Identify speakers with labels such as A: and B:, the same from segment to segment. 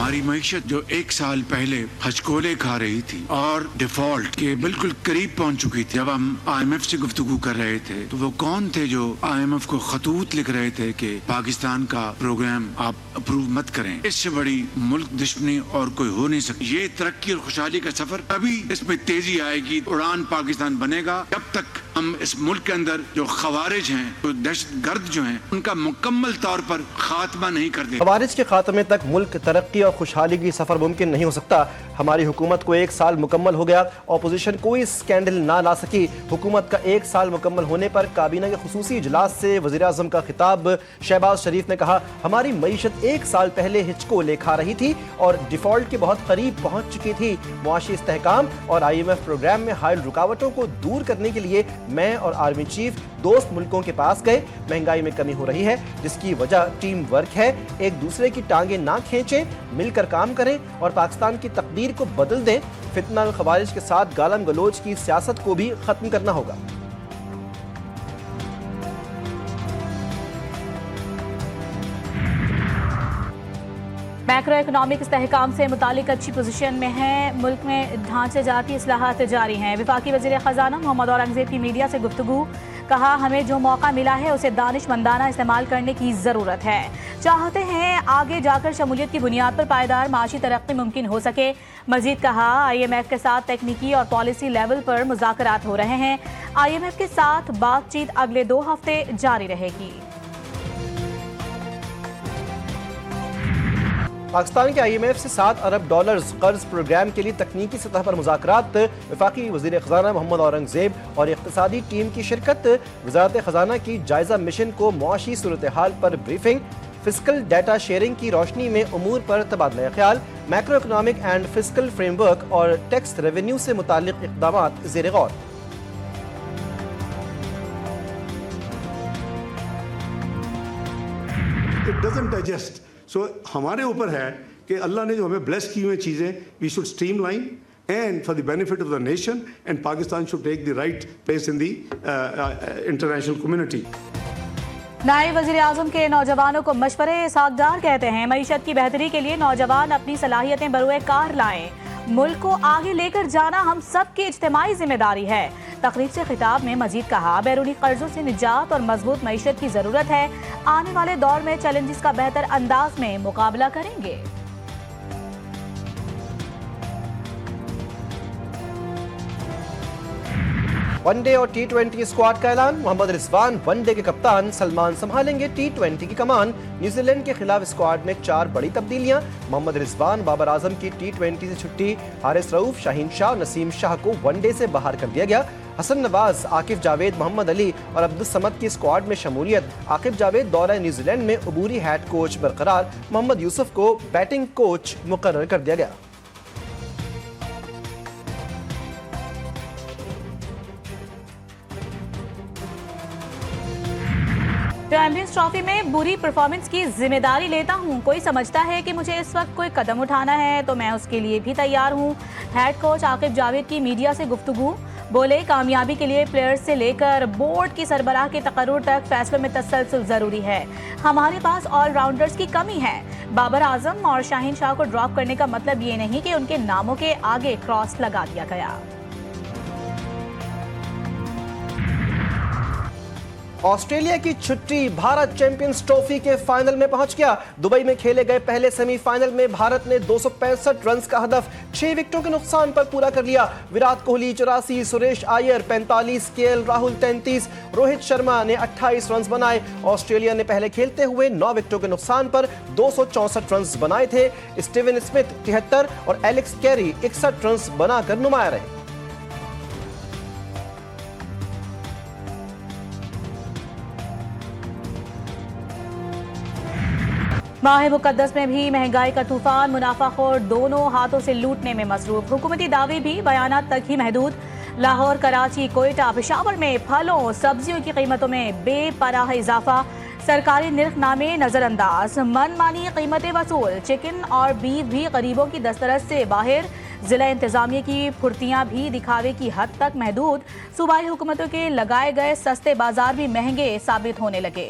A: हमारी मईशत जो 1 साल पहले हचकोले खा रही थी और डिफॉल्ट के बिल्कुल करीब पहुंच चुकी थी, जब हम IMF से गुफ्तगू कर रहे थे तो वो कौन थे जो IMF को खतूत लिख रहे थे कि पाकिस्तान का प्रोग्राम आप अप्रूव मत करें। इससे बड़ी मुल्क दुश्मनी और कोई हो नहीं सकती। ये तरक्की और खुशहाली का सफर, तभी इसमें तेजी आएगी, उड़ान पाकिस्तान बनेगा जब तक हम इस मुल्क के अंदर जो खवारिज हैं, जो दहशतगर्द जो हैं, उनका मुकम्मल तौर पर खात्मा नहीं कर दे।
B: खवारिज के खात्मे तक मुल्क तरक्की और खुशहाली की सफर मुमकिन नहीं हो सकता। हमारी हुकूमत को 1 साल मुकम्मल हो गया, ऑपोजिशन कोई स्कैंडल ना ला सकी। हुकूमत का 1 साल मुकम्मल होने पर काबीना के खुसूसी इजलास से वज़ीर आज़म का खिताब। शहबाज शरीफ ने कहा, हमारी मईशत 1 साल पहले हिचकोले खा रही थी और डिफॉल्ट के बहुत करीब पहुंच चुकी थी। मुआशी इस्तेहकाम और IMF प्रोग्राम में हायल रुकावटों को दूर करने के लिए मैं और आर्मी चीफ दोस्त मुल्कों के पास गए। महंगाई में कमी हो रही है, जिसकी वजह टीम वर्क है। एक दूसरे की टांगे ना खींचें, मिलकर काम करें और पाकिस्तान की तकदीर को बदल दें। फितना और खवारिज के साथ गालम गलोच की सियासत को भी खत्म करना होगा।
C: मैक्रो इकनॉमिक इस्तेहकाम से मुतालिक अच्छी पोजीशन में है। मुल्क में ढांचागती इस्लाहात जारी हैं। वफाकी वज़ीर ख़ज़ाना मोहम्मद औरंगज़ेब की मीडिया से गुफ्तगू। कहा, हमें जो मौका मिला है उसे दानिशमंदाना इस्तेमाल करने की ज़रूरत है। चाहते हैं आगे जाकर शमूलियत की बुनियाद पर पायदार माशी तरक्की मुमकिन हो सके। मजीद कहा, IMF के साथ तकनीकी और पॉलिसी लेवल पर मुज़ाकरात हो रहे हैं। IMF के साथ बातचीत अगले 2 हफ्ते जारी रहेगी।
B: पाकिस्तान के IMF से $7 अरब कर्ज प्रोग्राम के लिए तकनीकी सतह पर मुज़ाकरात। वफाकी वज़ीर ख़ज़ाना मोहम्मद औरंगज़ेब और इक़्तिसादी टीम की शिरकत। वज़ारत ख़ज़ाना की जायज़ा मिशन को मुआशी सूरत हाल पर ब्रीफिंग। फिस्कल डाटा शेयरिंग की रोशनी में उमूर पर तबादला ख्याल। Macro economic and fiscal framework और टैक्स रेवेन्यू से मुताल्लिक़ इक़दामात ज़ेर गौर।
D: It doesn't digest. So हमारे ऊपर है कि अल्लाह ने जो हमें ब्लेस की हुई चीज़ें, we should streamline and for the benefit of the nation, and Pakistan should take the right place in the international community.
C: नायब वज़ीर आज़म के नौजवानों को मशवरे। सागदार कहते हैं, मईशत की बेहतरी के लिए नौजवान अपनी सलाहियतें बरूए कार लाएं। मुल्क को आगे लेकर जाना हम सब की इज्तिमाई जिम्मेदारी है। तकरीब से खिताब में मजीद कहा, बैरूनी कर्जों से निजात और मजबूत मईशत की जरूरत है। आने वाले दौर में चैलेंजेस का बेहतर अंदाज में मुकाबला करेंगे।
B: वनडे और T20 स्क्वाड का ऐलान। मोहम्मद रिजवान वनडे के कप्तान, सलमान संभालेंगे T20 की कमान। न्यूजीलैंड के खिलाफ स्क्वाड में 4 बड़ी तब्दीलियां। मोहम्मद रिजवान, बाबर आजम की T20 से छुट्टी। हारिस रऊफ, शाहीन शाह, नसीम शाह को वनडे से बाहर कर दिया गया। हसन नवाज, आकिफ जावेद, मोहम्मद अली और अब्दुल समद की स्क्वाड में शमूलियत। आकिफ जावेद दौरा न्यूजीलैंड में अबूरी हेड कोच बरकरार। मोहम्मद यूसुफ को बैटिंग कोच मुकर्रर कर दिया गया।
C: चैंपियंस ट्रॉफी में बुरी परफॉर्मेंस की जिम्मेदारी लेता हूं। कोई समझता है कि मुझे इस वक्त कोई कदम उठाना है तो मैं उसके लिए भी तैयार हूं। हेड कोच आकिफ जावेद की मीडिया से गुफ्तगू। बोले, कामयाबी के लिए प्लेयर्स से लेकर बोर्ड की सरबराह के तकर्रुर तक फैसलों में तसलसल जरूरी है। हमारे पास ऑलराउंडर्स की कमी है। बाबर आजम और शाहीन शाह को ड्रॉप करने का मतलब ये नहीं कि उनके नामों के आगे क्रॉस लगा दिया गया।
B: ऑस्ट्रेलिया की छुट्टी, भारत चैंपियंस ट्रॉफी के फाइनल में पहुंच गया। दुबई में खेले गए पहले सेमीफाइनल में भारत ने 265 रन का हदफ 6 विकेटों के नुकसान पर पूरा कर लिया। विराट कोहली 84, सुरेश अय्यर 45, KL राहुल 33, रोहित शर्मा ने 28 रन बनाए। ऑस्ट्रेलिया ने पहले खेलते हुए 9 विकेटों के नुकसान पर 264 रन बनाए थे। स्टीवन स्मिथ 73 और एलेक्स कैरी 61 रन बनाकर नुमाया रहे।
C: माह मुकद्दस में भी महंगाई का तूफान, मुनाफाखोर दोनों हाथों से लूटने में मसरूफ। हुकूमती दावे भी बयानात तक ही महदूद। लाहौर, कराची, कोयटा, पेशावर में फलों सब्जियों की कीमतों में बेपनाह इजाफा। सरकारी निर्खनामे नजरअंदाज, मनमानी कीमतें वसूल। चिकन और बीफ भी गरीबों की दस्तरस से बाहर। जिला इंतजामिया की फुर्तियां भी दिखावे की हद तक महदूद। सूबाई हुकूमतों के लगाए गए सस्ते बाजार भी महंगे साबित होने लगे।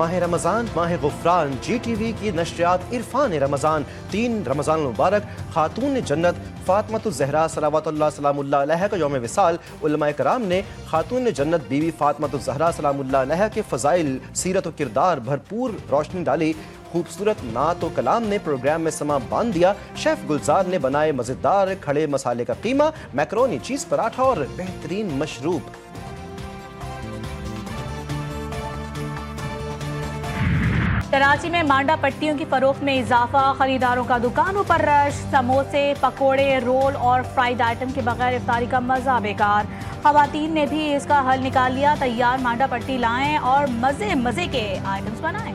B: माह रमज़ान, माह गुफ़रान, GTV की नशरियात इरफान रमज़ान, 3 रमज़ान मुबारक, खातून जन्नत फ़ातिमतुज़ ज़हरा सलावतुल्लाह सलामुल्लाह अलैहा का यौम विसाल। उलमाए कराम ने खातून जन्नत बीवी फ़ातिमतुज़ ज़हरा सलामुल्लाह अलैहा के फ़ज़ाइल, सीरत व किरदार भरपूर रोशनी डाली। खूबसूरत नात व कलाम ने प्रोग्राम में समा बांध दिया। शेफ़ गुलजार ने बनाए मज़ेदार खड़े मसाले का कीमा, मैकरोनी, चीज़ पराठा और बेहतरीन मशरूब।
C: कराची में मांडा पट्टियों की फरोख्त में इजाफा, खरीदारों का दुकानों पर रश। समोसे, पकोड़े, रोल और फ्राइड आइटम के बगैर इफ्तारी का मजा बेकार। खवातीन ने भी इसका हल निकाल लिया। तैयार मांडा पट्टी लाएं और मजे मजे के आइटम्स बनाएं।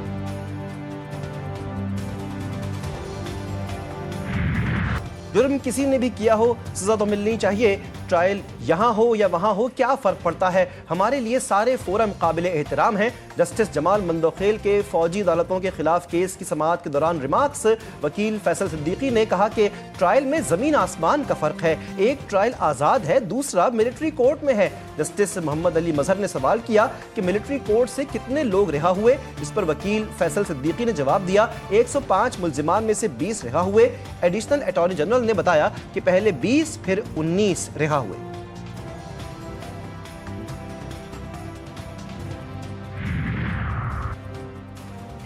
B: जुर्म किसी ने भी किया हो, सजा तो मिलनी चाहिए। ट्रायल यहाँ हो या वहाँ हो, क्या फ़र्क पड़ता है। हमारे लिए सारे फोरम काबिले एहतराम हैं। जस्टिस जमाल मंदोखेल के फौजी अदालतों के खिलाफ केस की समाअत के दौरान रिमार्क्स। वकील फैसल सिद्दीकी ने कहा कि ट्रायल में ज़मीन आसमान का फ़र्क है। एक ट्रायल आज़ाद है, दूसरा मिलिट्री कोर्ट में है। जस्टिस मोहम्मद अली मजहर ने सवाल किया कि मिलिट्री कोर्ट से कितने लोग रिहा हुए। इस पर वकील फैसल सिद्दीकी ने जवाब दिया, 105 मुल्जिमान में से 20 रिहा हुए। एडिशनल अटॉर्नी जनरल ने बताया कि पहले 20 फिर 19 रिहा हुए।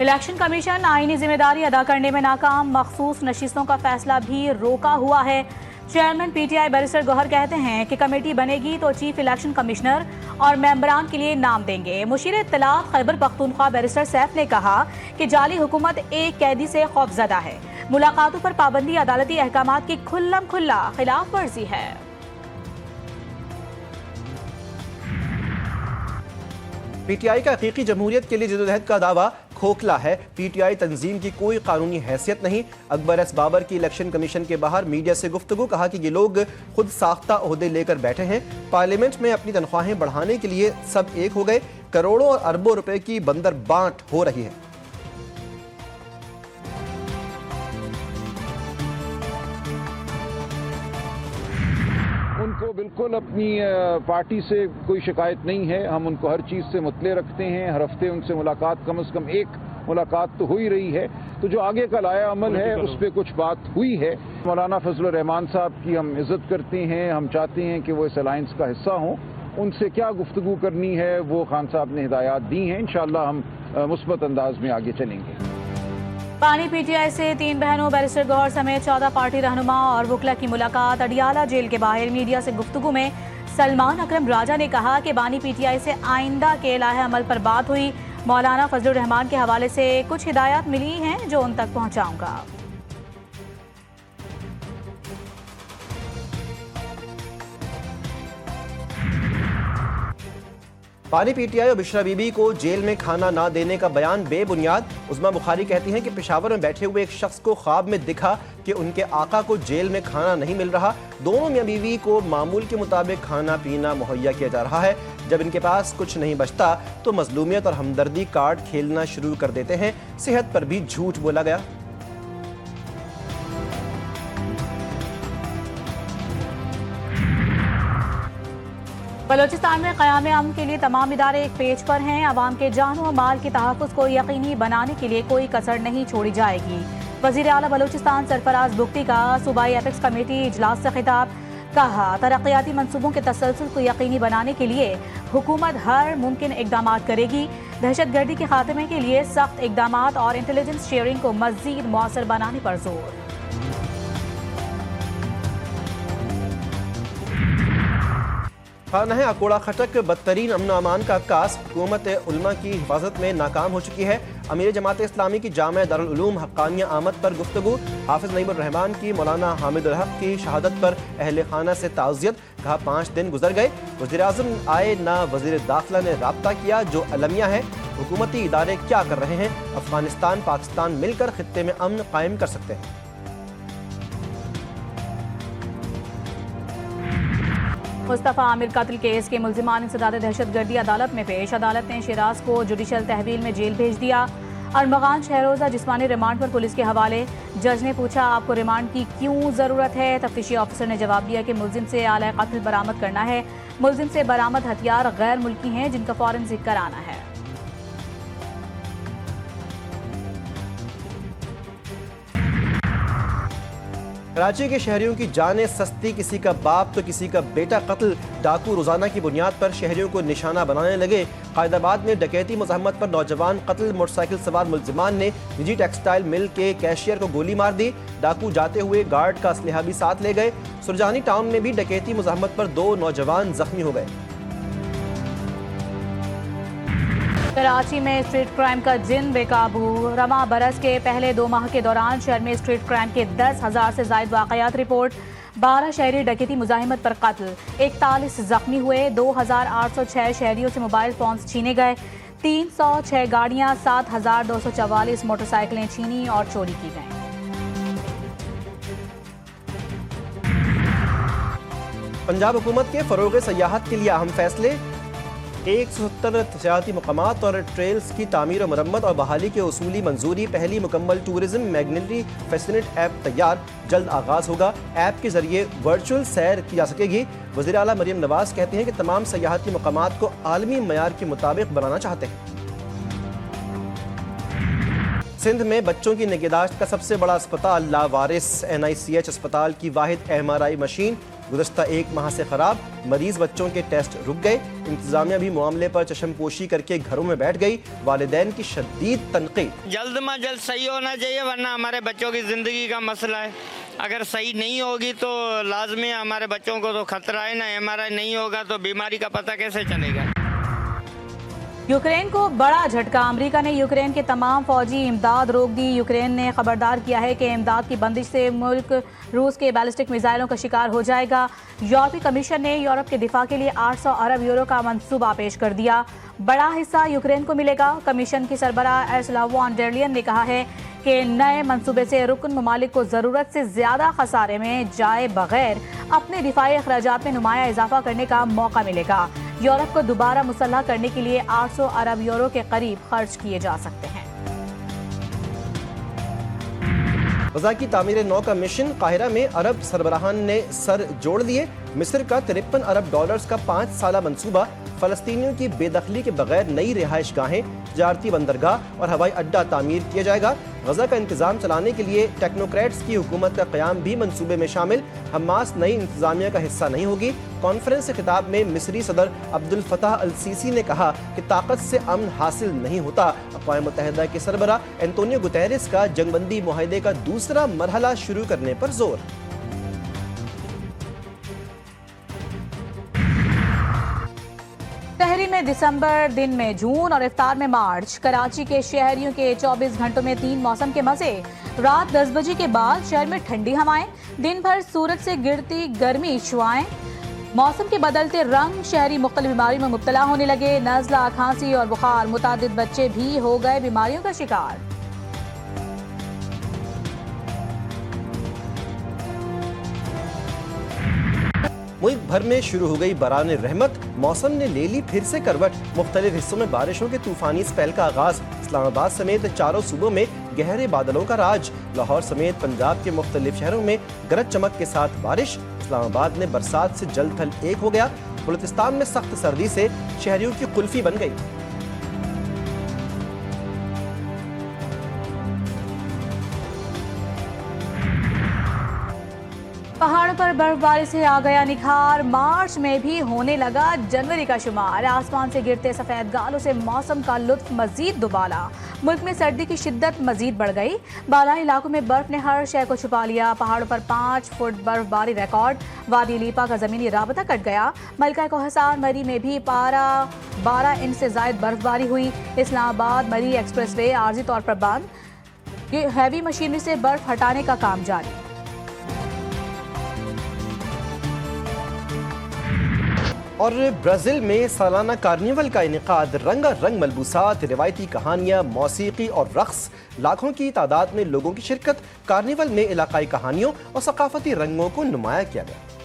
C: इलेक्शन कमीशन आईनी जिम्मेदारी अदा करने में नाकाम। मखसूस नशिस्तों का फैसला भी रोका हुआ है। चेयरमैन PTI बैरिस्टर गौहर कहते हैं कि कमेटी बनेगी तो चीफ इलेक्शन कमिश्नर और मेंबरान के लिए नाम देंगे। मुशीर इत्तलात खैबर पख्तूनख्वा बैरिस्टर सैफ ने कहा कि जाली हुकूमत एक कैदी से खौफजदा है। मुलाकातों पर पाबंदी अदालती अहकामात की खुल्लम खुल्ला खिलाफ वर्जी है।
B: PTI का हकीकी जमहूरियत के लिए जदोजहद का दावा खोखला है। PTI तंजीम की कोई कानूनी हैसियत नहीं। अकबर एस बाबर की इलेक्शन कमीशन के बाहर मीडिया से गुफ्तगू, कहा कि ये लोग खुद साख्ता ओहदे लेकर बैठे हैं। पार्लियामेंट में अपनी तनख्वाहें बढ़ाने के लिए सब एक हो गए। करोड़ों और अरबों रुपए की बंदर बांट हो रही है।
E: उनको बिल्कुल अपनी पार्टी से कोई शिकायत नहीं है। हम उनको हर चीज़ से मुतले रखते हैं। हर हफ्ते उनसे मुलाकात, कम से कम एक मुलाकात तो हो ही रही है। तो जो आगे का लाया अमल है उस पर कुछ बात हुई है। मौलाना फजल रहमान साहब की हम इज़्ज़त करते हैं। हम चाहते हैं कि वो इस अलायंस का हिस्सा हों। उनसे क्या गुफ्तगू करनी है वो खान साहब ने हिदायत दी हैं। इंशाअल्लाह हम मुस्बत अंदाज में आगे चलेंगे।
C: पानी PTI से 3 बहनों बैरिस्टर गौहर समेत 14 पार्टी रहनुमा और वकला की मुलाकात। अडियाला जेल के बाहर मीडिया से गुफ्तगू में सलमान अकरम राजा ने कहा कि बानी PTI से आइंदा के लाहे अमल पर बात हुई। मौलाना फजलुर रहमान के हवाले से कुछ हिदायत मिली हैं जो उन तक पहुंचाऊंगा।
B: पानी PTI और बिशरा बीबी को जेल में खाना ना देने का बयान बेबुनियाद। उज़मा बुखारी कहती हैं कि पेशावर में बैठे हुए एक शख्स को ख्वाब में दिखा कि उनके आका को जेल में खाना नहीं मिल रहा। दोनों मियां बीवी को मामूल के मुताबिक खाना पीना मुहैया किया जा रहा है। जब इनके पास कुछ नहीं बचता तो मजलूमियत और हमदर्दी कार्ड खेलना शुरू कर देते हैं। सेहत पर भी झूठ बोला गया।
C: बलोचिस्तान में क़याम अमन के लिए तमाम इदारे एक पेज पर हैं। अवाम के जान और माल के तहफ़्फ़ुज़ को यकीनी बनाने के लिए कोई कसर नहीं छोड़ी जाएगी। वज़ीर आला बलोचिस्तान सरफराज बुख्ती का सूबाई एपेक्स कमेटी इजलास से खिताब। कहा, तरक्याती मंसूबों के तसलसल को यकीनी बनाने के लिए हुकूमत हर मुमकिन इक़दाम करेगी। दहशतगर्दी के खात्मे के लिए सख्त इक़दाम और इंटेलिजेंस शेयरिंग को मज़ीद मौसर बनाने पर जोर।
B: खाना है अकोड़ा खटक बदतरीन अमन अमान का अक्कास। हुकूमत उलमा की हिफाजत में नाकाम हो चुकी है। अमीर जमात इस्लामी की जामे दारुल उलूम हक्कानिया आमद पर गुफ्तगू। हाफिज नईमुर रहमान की मौलाना हामिदुल हक की शहादत पर अहले खाना से ताज़ियत। कहा 5 दिन गुजर गए, वज़ीर आज़म आए ना वज़ीर दाखिला ने राब्ता किया जो अलमिया है। हुकूमती इदारे क्या कर रहे हैं? अफगानिस्तान पाकिस्तान मिलकर खित्ते में अमन कायम कर सकते हैं।
C: मुस्तफ़ा आमिर कत्ल केस के मुल्जिमान इंसदाद दहशतगर्दी अदालत में पेश। अदालत ने शिराज को जुडिशल तहवील में जेल भेज दिया। अरमगान शहरोजा जिस्मानी रिमांड पर पुलिस के हवाले। जज ने पूछा, आपको रिमांड की क्यों ज़रूरत है? तफ्तीशी ऑफिसर ने जवाब दिया कि मुल्जिम से आला कत्ल बरामद करना है। मुल्जिम से बरामद हथियार गैर मुल्की हैं जिनका फॉरेंसिक कराना है।
B: कराची के शहरियों की जानें सस्ती, किसी का बाप तो किसी का बेटा कत्ल। डाकू रोजाना की बुनियाद पर शहरियों को निशाना बनाने लगे। कायदाबाद में डकैती मुज़ाहमत पर नौजवान कत्ल। मोटरसाइकिल सवार मुल्जिमान ने निजी टेक्सटाइल मिल के कैशियर को गोली मार दी। डाकू जाते हुए गार्ड का असलहा भी साथ ले गए। सुरजानी टाउन में भी डकैती मुज़ाहमत पर 2 नौजवान जख्मी हो गए।
C: कराची में स्ट्रीट क्राइम का जिन बेकाबू। रमा बरस के पहले 2 माह के दौरान शहर में स्ट्रीट क्राइम के 10,000 से ज्यादा वाकयात रिपोर्ट। 12 शहरी डकैती मुज़ाहिमत पर कत्ल, 41 जख्मी हुए। 2,806 शहरियों से मोबाइल फोन छीने गए। 306 गाड़ियां, 7,244 मोटरसाइकिलें छीनी और चोरी की गईं।
B: पंजाब हुकूमत के फरोग सयाहत के लिए अहम फैसले। 170 सियाहती मकामात और ट्रेल्स की तामीर और मरम्मत और बहाली के उसूली मंजूरी। पहली मुकम्मल टूरिज्म मैग्नेटरी फैसिनेट ऐप तैयार, जल्द आगाज होगा। ऐप के जरिए वर्चुअल सैर की जा सकेगी। वज़ीर आला मरियम नवाज कहते हैं कि तमाम सियाहती मकामात को आलमी मयार के मुताबिक बनाना चाहते हैं। सिंध में बच्चों की निगहदाश्त का सबसे बड़ा अस्पताल लावारिस। NICH अस्पताल की वाहिद MRI मशीन गुज़श्ता 1 माह से खराब। मरीज बच्चों के टेस्ट रुक गए। इंतजामिया भी मामले पर चश्मपोशी करके घरों में बैठ गई। वालिदैन की शदीद तनकीद।
F: जल्द में जल्द सही होना चाहिए, वरना हमारे बच्चों की ज़िंदगी का मसला है। अगर सही नहीं होगी तो लाजमी हमारे बच्चों को तो खतरा है ना। MRI नहीं होगा तो बीमारी का पता कैसे चलेगा।
C: यूक्रेन को बड़ा झटका। अमेरिका ने यूक्रेन के तमाम फौजी इमदाद रोक दी। यूक्रेन ने खबरदार किया है कि इमदाद की बंदिश से मुल्क रूस के बैलिस्टिक मिसाइलों का शिकार हो जाएगा। यूरोपीय कमीशन ने यूरोप के दिफा के लिए 800 अरब यूरो का मंसूबा पेश कर दिया। बड़ा हिस्सा यूक्रेन को मिलेगा। कमीशन की सरबराह उर्सुला वॉन डर लेयन ने कहा है कि नए मंसूबे से रुकन ममालिक को ज़रूरत से ज़्यादा खसारे में जाए बगैर अपने दिफाई अखराजात में नुमाया इजाफा करने का मौका मिलेगा। यूरोप को दोबारा मुसल्लह करने के लिए 800 अरब यूरो के करीब खर्च किए जा सकते हैं।
B: ग़ज़ा की तामीर 9 का मिशन। काहिरा में अरब सरबराहान ने सर जोड़ दिए। मिस्र का 53 अरब डॉलर्स का 5 साला मंसूबा। फ़लस्तीनियों की बेदखली के बगैर नई रिहाइश गाहें, तजारती बंदरगाह और हवाई अड्डा तामीर किया जाएगा। ग़ज़ा का इंतजाम चलाने के लिए टेक्नोक्रेट्स की हुकूमत का क़याम भी मंसूबे में शामिल। हमास नई इंतजामिया का हिस्सा नहीं होगी। कॉन्फ्रेंस से खिताब में मिस्री सदर अब्दुल फताह अल सीसी ने कहा कि ताकत से अमन हासिल नहीं होता। अक़वाम मुत्तहिदा के सरबराह एंटोनियो गुतेरेस का जंगबंदी मुआहदे का दूसरा मरहला शुरू करने पर जोर।
C: शहरी में दिसंबर, दिन में जून और इफ्तार में मार्च। कराची के शहरियों के 24 घंटों में 3 मौसम के मजे। रात 10 बजे के बाद शहर में ठंडी हवाएं, दिन भर सूरज से गिरती गर्मी शुआएं। मौसम के बदलते रंग, शहरी मुख्तलिफ बीमारियों में मुब्तला होने लगे। नज़ला, खांसी और बुखार। मुतादिद बच्चे भी हो गए बीमारियों का शिकार।
B: मुल्क भर में शुरू हो गई बरान रहमत। मौसम ने ले ली फिर से करवट। मुख्तलिफ हिस्सों में बारिशों के तूफानी स्पेल का आगाज। इस्लामाबाद समेत 4 सूबों में गहरे बादलों का राज। लाहौर समेत पंजाब के मुख्तलिफ शहरों में गरज चमक के साथ बारिश। इस्लामाबाद में बरसात से जल थल एक हो गया। बलूचिस्तान में सख्त सर्दी से शहरियों की कुल्फी बन गई।
C: पहाड़ों पर बर्फबारी से आ गया निखार। मार्च में भी होने लगा जनवरी का शुमार। आसमान से गिरते सफेद गालों से मौसम का लुत्फ मजीद दुबाला। मुल्क में सर्दी की शिद्दत मजीद बढ़ गई। बालाई इलाकों में बर्फ ने हर शय को छुपा लिया। पहाड़ों पर 5 फुट बर्फबारी रिकॉर्ड। वादी लीपा का जमीनी राबता कट गया। मलका कोहसार मरी में भी 12 इंच से जायद बर्फबारी हुई। इस्लामाबाद मरी एक्सप्रेस वे आर्जी तौर पर बंद। हैवी मशीनरी से बर्फ हटाने का काम जारी।
B: और ब्राज़ील में सालाना कार्निवल का इनेकाद। रंगारंग मलबूसात, रिवायती कहानियाँ, मौसीकी और रक्स। लाखों की तादाद में लोगों की शिरकत। कार्निवल में इलाकाई कहानियों और सकाफती रंगों को नुमाया किया गया।